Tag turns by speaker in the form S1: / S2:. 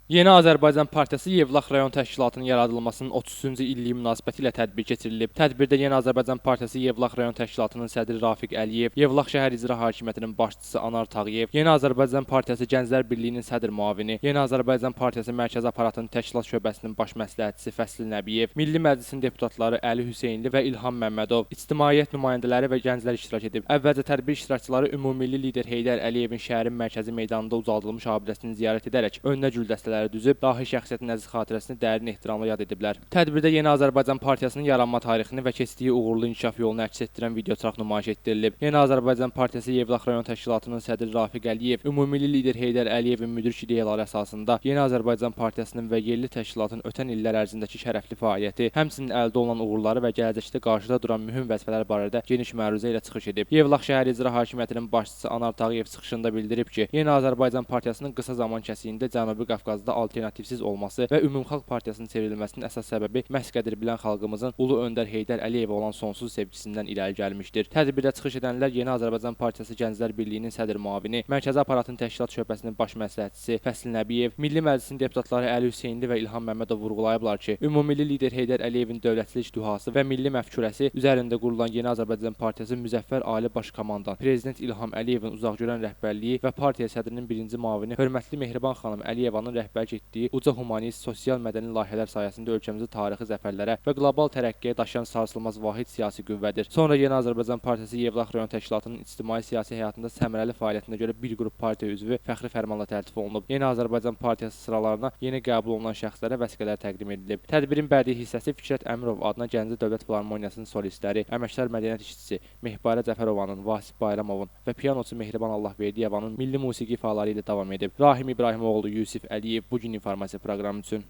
S1: Yeni Azərbaycan Partiyası Yevlax rayon təşkilatının yaradılmasının 30-cu illiyi münasibəti ilə tədbir keçirilib. Tədbirdə Yeni Azərbaycan Partiyası Yevlax rayon təşkilatının sədri Rafiq Əliyev, Yevlax şəhər icra hakimiyyətinin başçısı Anar Tağıyev, Yeni Azərbaycan Partiyası Gənclər Birliyinin sədr müavini, Yeni Azərbaycan Partiyası Mərkəzi Aparatının təşkilat şöbəsinin baş məsləhətçisi Fəsli Nəbiyev, Milli Məclisin deputatları Əli Hüseynli və İlham Məmmədov, ictimaiyyət nümayəndələri və gənclər iştirak edib. Əvvəlcə tədbir iştirakçıları ümummilli lider Heydər Əliyevin şəhərin mərkəzi meydanında ucaldılmış abidəsini ziyarət edərək önünə gül dəstələri düzüb dahi şəxsiyyətin əziz xatirəsini dərin ehtiramla yad ediblər. Tədbirdə Yeni Azərbaycan Partiyasının yaranma tarixini və keçdiyi uğurlu inkişaf yolunu əks etdirən videoçarx nümayiş etdirilib. Yeni Azərbaycan Partiyası Yevlax rayon təşkilatının sədri Rafiq Əliyev, ümummilli lider Heydər Əliyevin müdrik ideyaları əsasında Yeni Azərbaycan Partiyasının və yerli təşkilatın ötən illər ərzindəki şərəfli fəaliyyəti, həmçinin əldə olunan uğurları və gələcəkdə qarşıda duran mühüm vəzifələr barədə geniş məruzə ilə çıxış edib. Yevlax şəhər icra hakimiyyətinin başçısı Anar Tağıyev çıxışında bildirib ki, Yeni Azərbaycan Partiyasının qısa zaman kəsiyində Cənubi Qafqazda alternativsiz olması və Ümumxalq Partiyasının çevrilməsinin əsas səbəbi məhz qədir bilən xalqımızın ulu öndər Heydər Əliyevə olan sonsuz sevgisindən irəli gəlmişdir. Tədbirdə çıxış edənlər Yeni Azərbaycan Partiyası Gənclər Birliyinin sədr müavini, Mərkəzi Aparatın təşkilat şöbəsinin baş məsləhətçisi Fəsli Nəbiyev, Milli Məclisin deputatları Əli Hüseynli və İlham Məmmədov vurğulayıblar ki, ümummilli lider Heydər Əliyevin dövlətçilik duhası və milli məfkurəsi üzərində qurulan Yeni Azərbaycan Partiyası müzəffər ali baş komandan Prezident İlham Əliyevin uzaqgörən rəhbərliyi və partiya sədrinin birinci müavini hörmətli Mehriban xanım Əliyevanın rəhbərlik etdiyi uca humanist, sosial mədəni layihələr sayəsində ölkəmizi tarixi zəfərlərə və qlobal tərəqqiyə daşıyan sarsılmaz vahid siyasi qüvvədir. Sonra Yeni Azərbaycan Partiyası Yevlax rayon təşkilatının ictimai siyasi həyatında səmərəli fəaliyyətinə görə bir qrup partiya üzvü fəxri fərmanla təltif olunub. Yeni Azərbaycan Partiyası sıralarına yeni qəbul olunan şəxslərə vəsiqələr təqdim edilib. Tədbirin bədii hissəsi Fikrət Əmirov adına Gəncə Dövlət Filarmoniyasının solistləri, əməkdar mədəniyyət işçisi Mehbarə Cəfərovanın, Vasif Bayramovun və pianoçu Mehriban Allahverdiyevanın milli musiqi ifaları ilə davam edib. Rahim İbrahimoğlu, Yusif Əliyev bu gün informasiya proqramı üçün.